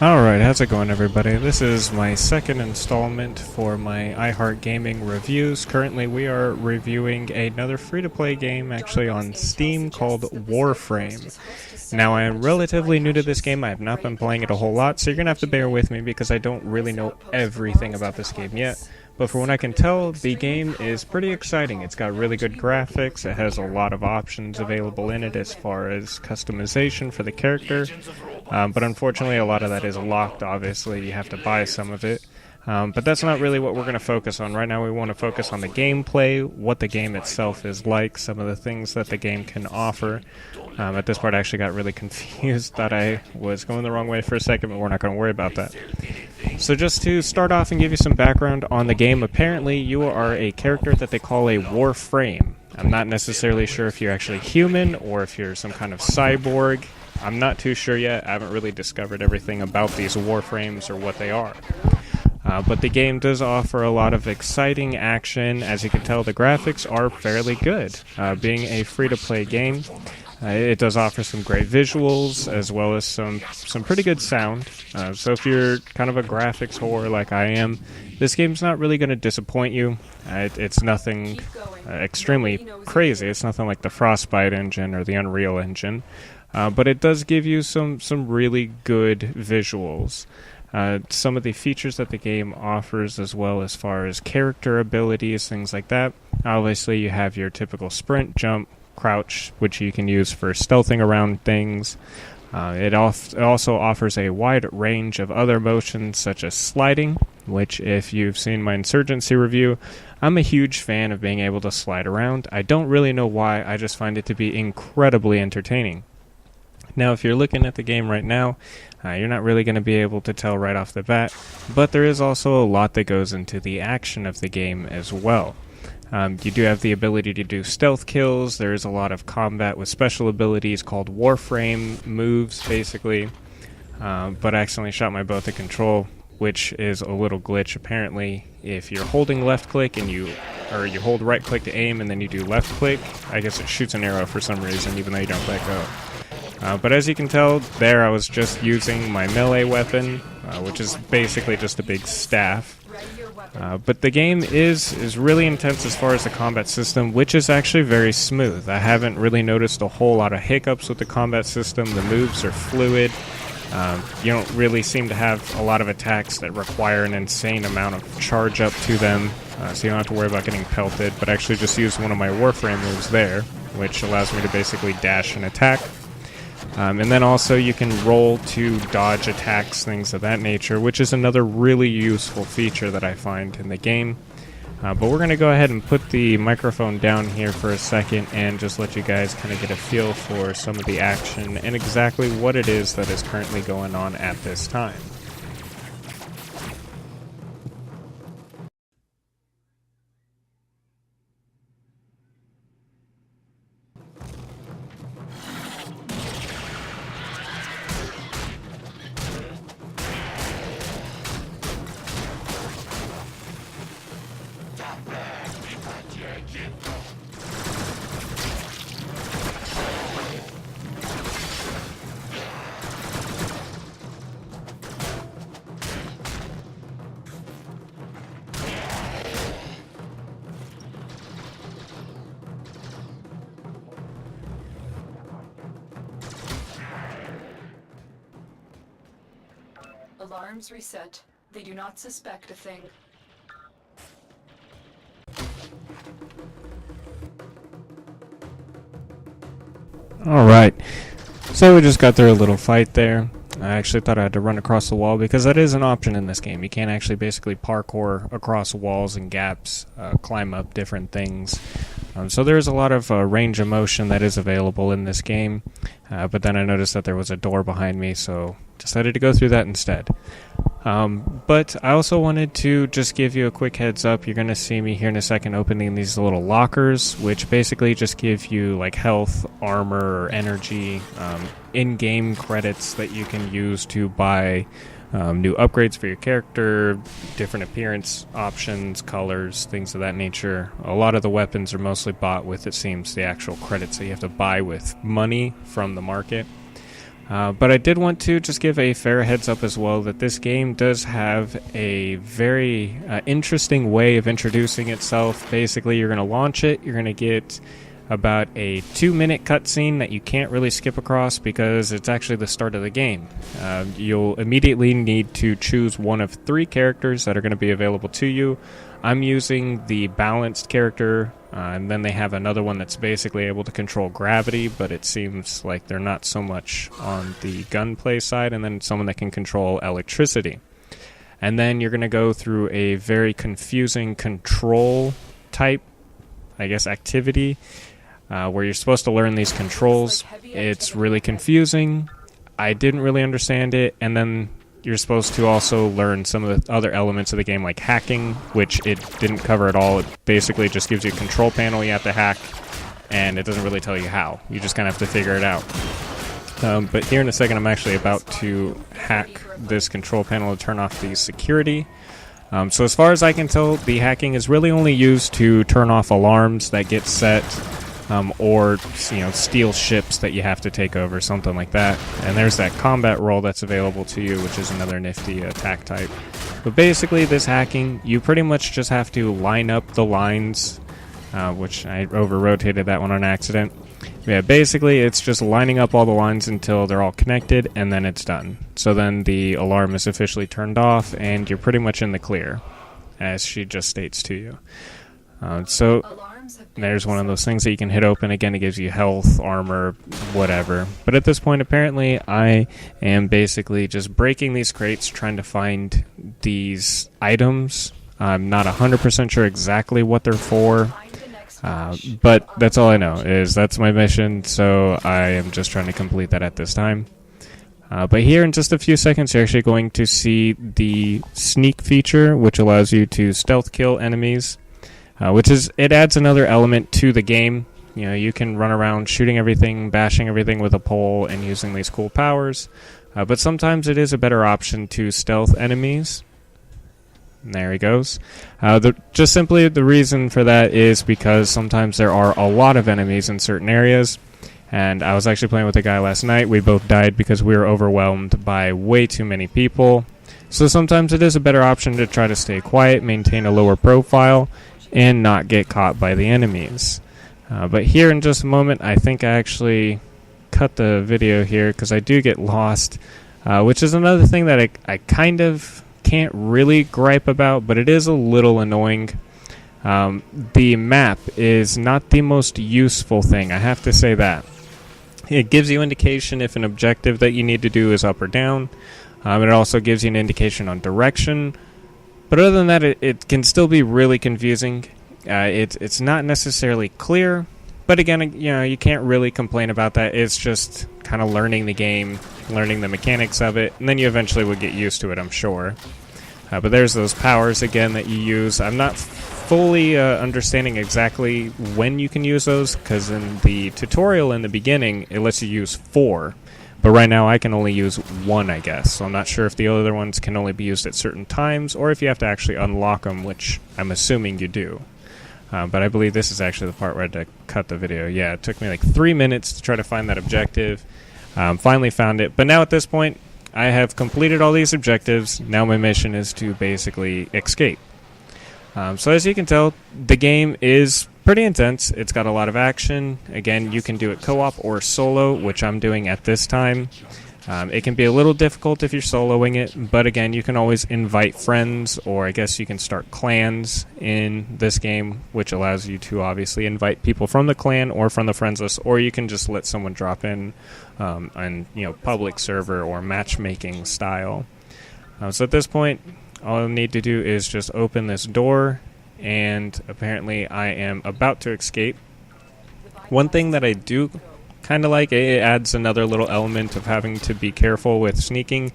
Alright, how's it going everybody? This is my second installment for my iHeart Gaming reviews. Currently we are reviewing another free-to-play game actually on Steam called Warframe. Now I am relatively new to this game, I have not been playing it a whole lot, so you're gonna have to bear with me because I don't really know everything about this game yet. But from what I can tell, the game is pretty exciting. It's got really good graphics, it has a lot of options available in it as far as customization for the character. But unfortunately a lot of that is locked, obviously, you have to buy some of it. But that's not really what we're going to focus on. Right now we want to focus on the gameplay, what the game itself is like, some of the things that the game can offer. At this part I actually got really confused, thought I was going the wrong way for a second, but we're not going to worry about that. So just to start off and give you some background on the game, apparently you are a character that they call a Warframe. I'm not necessarily sure if you're actually human or if you're some kind of cyborg. I'm not too sure yet. I haven't really discovered everything about these Warframes or what they are. But the game does offer a lot of exciting action. As you can tell, the graphics are fairly good. Being a free-to-play game, it does offer some great visuals as well as some pretty good sound. So if you're kind of a graphics whore like I am, this game's not really going to disappoint you. It's nothing extremely crazy. It's nothing like the Frostbite engine or the Unreal engine. But it does give you some really good visuals. Some of the features that the game offers as well as far as character abilities, things like that. Obviously you have your typical sprint, jump, crouch, which you can use for stealthing around things. It also offers a wide range of other motions such as sliding, which if you've seen my Insurgency review, I'm a huge fan of being able to slide around. I don't really know why, I just find it to be incredibly entertaining. Now, if you're looking at the game right now, you're not really going to be able to tell right off the bat, but there is also a lot that goes into the action of the game as well. You do have the ability to do stealth kills. There is a lot of combat with special abilities called Warframe moves, basically. But I accidentally shot my bow at the control, which is a little glitch. Apparently, if you're holding left click and you hold right click to aim and then you do left click, I guess it shoots an arrow for some reason, even though you don't let go. But as you can tell, there I was just using my melee weapon, which is basically just a big staff. But the game is really intense as far as the combat system, which is actually very smooth. I haven't really noticed a whole lot of hiccups with the combat system. The moves are fluid. You don't really seem to have a lot of attacks that require an insane amount of charge up to them, so you don't have to worry about getting pelted, but actually just use one of my Warframe moves there, which allows me to basically dash and attack. And then also you can roll to dodge attacks, things of that nature, which is another really useful feature that I find in the game. But we're going to go ahead and put the microphone down here for a second and just let you guys kind of get a feel for some of the action and exactly what it is that is currently going on at this time. Alarms reset. They do not suspect a thing. Alright, so we just got through a little fight there. I actually thought I had to run across the wall because that is an option in this game. You can actually basically parkour across walls and gaps, climb up different things. So there's a lot of range of motion that is available in this game, but then I noticed that there was a door behind me, so decided to go through that instead. But I also wanted to just give you a quick heads up. You're going to see me here in a second opening these little lockers, which basically just give you like health, armor, or energy, in-game credits that you can use to buy new upgrades for your character, different appearance options, colors, things of that nature. A lot of the weapons are mostly bought with, it seems, the actual credits that you have to buy with money from the market. But I did want to just give a fair heads up as well that this game does have a very interesting way of introducing itself. Basically, you're going to launch it, you're going to get about a 2-minute cutscene that you can't really skip across because it's actually the start of the game. You'll immediately need to choose one of 3 characters that are going to be available to you. I'm using the balanced character, and then they have another one that's basically able to control gravity, but it seems like they're not so much on the gunplay side, and then someone that can control electricity. And then you're going to go through a very confusing control type, I guess, activity, where you're supposed to learn these controls. It's really confusing. I didn't really understand it, and then you're supposed to also learn some of the other elements of the game, like hacking, which it didn't cover at all. It basically just gives you a control panel you have to hack, and it doesn't really tell you how. You just kind of have to figure it out. But here in a second, I'm actually about to hack this control panel to turn off the security. So as far as I can tell, the hacking is really only used to turn off alarms that get set, or steal ships that you have to take over, something like that. And there's that combat role that's available to you, which is another nifty attack type. But basically, this hacking, you pretty much just have to line up the lines, which I over-rotated that one on accident. Yeah, basically, it's just lining up all the lines until they're all connected, and then it's done. So then the alarm is officially turned off, and you're pretty much in the clear, as she just states to you. So there's one of those things that you can hit open. Again, it gives you health, armor, whatever. But at this point, apparently, I am basically just breaking these crates, trying to find these items. I'm not 100% sure exactly what they're for, but that's all I know, is that's my mission, so I am just trying to complete that at this time. But here in just a few seconds, you're actually going to see the sneak feature, which allows you to stealth kill enemies. It adds another element to the game. You can run around shooting everything, bashing everything with a pole, and using these cool powers. But sometimes it is a better option to stealth enemies. And there he goes. Just simply the reason for that is because sometimes there are a lot of enemies in certain areas. And I was actually playing with a guy last night. We both died because we were overwhelmed by way too many people. So sometimes it is a better option to try to stay quiet, maintain a lower profile, and not get caught by the enemies. But here in just a moment, I think I actually cut the video here because I do get lost, which is another thing that I kind of can't really gripe about, but it is a little annoying. The map is not the most useful thing, I have to say that. It gives you indication if an objective that you need to do is up or down. It also gives you an indication on direction. But other than that, it can still be really confusing. It's not necessarily clear, but again, you can't really complain about that. It's just kind of learning the game, learning the mechanics of it, and then you eventually will get used to it, I'm sure. But there's those powers again that you use. I'm not fully understanding exactly when you can use those, because in the tutorial in the beginning, it lets you use 4. But right now I can only use 1, I guess. So I'm not sure if the other ones can only be used at certain times, or if you have to actually unlock them, which I'm assuming you do. But I believe this is actually the part where I had to cut the video. Yeah, it took me like 3 minutes to try to find that objective. Finally found it. But now at this point, I have completed all these objectives. Now my mission is to basically escape. So as you can tell, the game is pretty intense. It's got a lot of action. Again, you can do it co-op or solo, which I'm doing at this time. It can be a little difficult if you're soloing it, but again, you can always invite friends, or I guess you can start clans in this game, which allows you to obviously invite people from the clan or from the friends list, or you can just let someone drop in on public server or matchmaking style. So at this point, all I need to do is just open this door, and apparently I am about to escape. One thing that I do kind of like, it adds another little element of having to be careful with sneaking,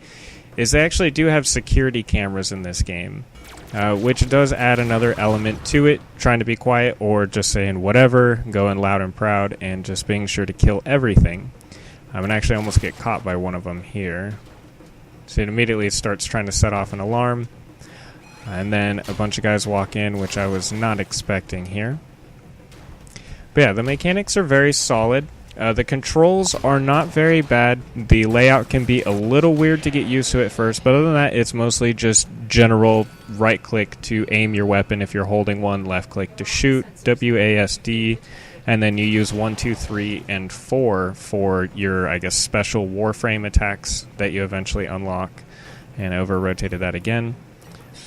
is they actually do have security cameras in this game, which does add another element to it, trying to be quiet or just saying whatever, going loud and proud, and just being sure to kill everything. And actually almost get caught by one of them here. So it immediately starts trying to set off an alarm, and then a bunch of guys walk in, which I was not expecting here. But yeah, the mechanics are very solid. The controls are not very bad. The layout can be a little weird to get used to at first, but other than that, it's mostly just general right-click to aim your weapon if you're holding one, left-click to shoot, WASD, and then you use 1, 2, 3, and 4 for your, I guess, special Warframe attacks that you eventually unlock. And I over-rotated that again.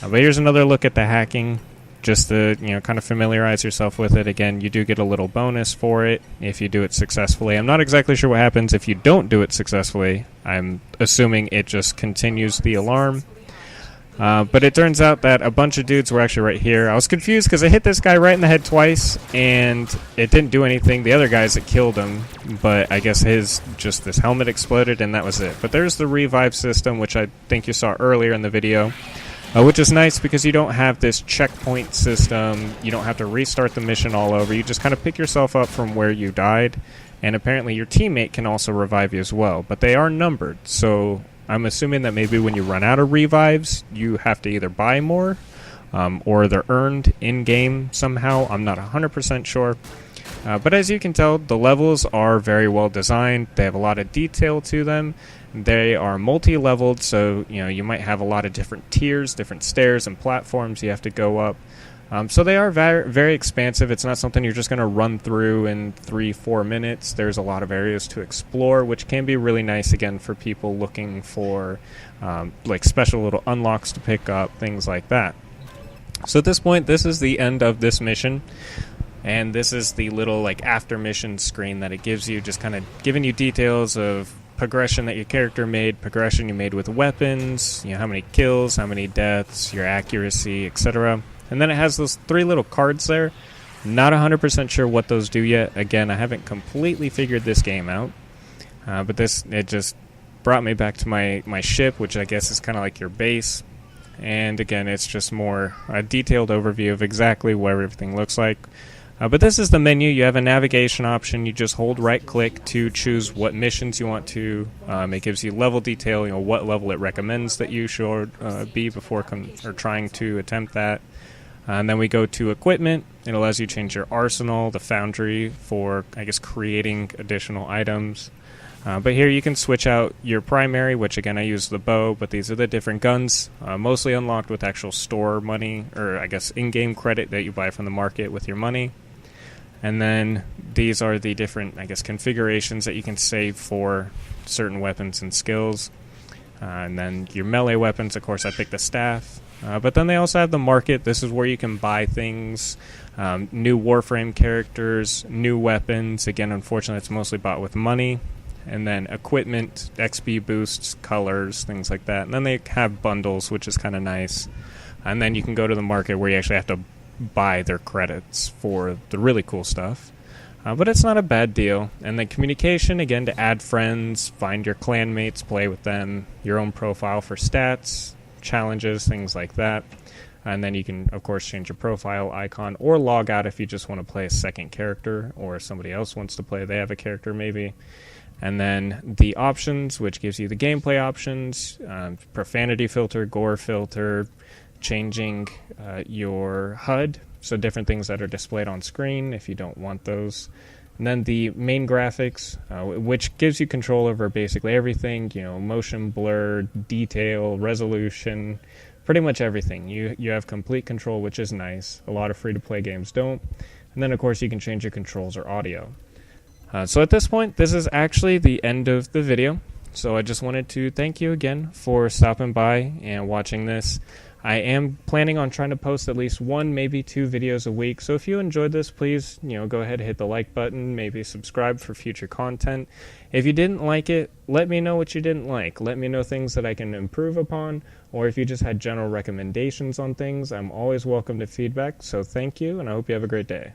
But here's another look at the hacking. Just to, kind of familiarize yourself with it. Again, you do get a little bonus for it if you do it successfully. I'm not exactly sure what happens if you don't do it successfully. I'm assuming it just continues the alarm. But it turns out that a bunch of dudes were actually right here. I was confused because I hit this guy right in the head twice, and it didn't do anything. The other guys, it killed him, but I guess this helmet exploded, and that was it. But there's the revive system, which I think you saw earlier in the video. Which is nice because you don't have this checkpoint system. You don't have to restart the mission all over. You just kind of pick yourself up from where you died. And apparently your teammate can also revive you as well. But they are numbered. So I'm assuming that maybe when you run out of revives, you have to either buy more or they're earned in-game somehow. I'm not 100% sure. But as you can tell, the levels are very well designed. They have a lot of detail to them. They are multi-leveled, so you might have a lot of different tiers, different stairs and platforms you have to go up. So they are very, very expansive. It's not something you're just going to run through in 3-4 minutes. There's a lot of areas to explore, which can be really nice, again, for people looking for like special little unlocks to pick up, things like that. So at this point, this is the end of this mission. And this is the little after mission screen that it gives you, just kind of giving you details of progression that your character made, progression you made with weapons, how many kills, how many deaths, your accuracy, etc. And then it has those 3 little cards there. Not 100% sure what those do yet. Again, I haven't completely figured this game out. But it just brought me back to my ship, which I guess is kind of like your base. And again, it's just more a detailed overview of exactly what everything looks like. But this is the menu. You have a navigation option. You just hold right-click to choose what missions you want to. It gives you level detail, what level it recommends that you should be before trying to attempt that. And then we go to equipment. It allows you to change your arsenal, the foundry for, I guess, creating additional items. But here you can switch out your primary, which again I use the bow, but these are the different guns, mostly unlocked with actual store money, or I guess in-game credit that you buy from the market with your money. And then these are the different, I guess, configurations that you can save for certain weapons and skills. And then your melee weapons, of course, I picked the staff. But then they also have the market. This is where you can buy things, new Warframe characters, new weapons. Again, unfortunately, it's mostly bought with money. And then equipment, XP boosts, colors, things like that. And then they have bundles, which is kind of nice. And then you can go to the market where you actually have to buy their credits for the really cool stuff. But it's not a bad deal. And then communication, again, to add friends, find your clanmates, play with them, your own profile for stats, challenges, things like that. And then you can, of course, change your profile icon or log out if you just want to play a second character, or if somebody else wants to play, they have a character maybe. And then the options, which gives you the gameplay options, profanity filter, gore filter, changing your HUD, so different things that are displayed on screen if you don't want those. And then the main graphics, which gives you control over basically everything, motion blur, detail, resolution, pretty much everything. You have complete control, which is nice. A lot of free-to-play games don't. And then, of course, you can change your controls or audio. So at this point, this is actually the end of the video. So I just wanted to thank you again for stopping by and watching this. I am planning on trying to post at least 1, maybe 2 videos a week. So if you enjoyed this, please, go ahead and hit the like button, maybe subscribe for future content. If you didn't like it, let me know what you didn't like. Let me know things that I can improve upon, or if you just had general recommendations on things, I'm always welcome to feedback. So thank you, and I hope you have a great day.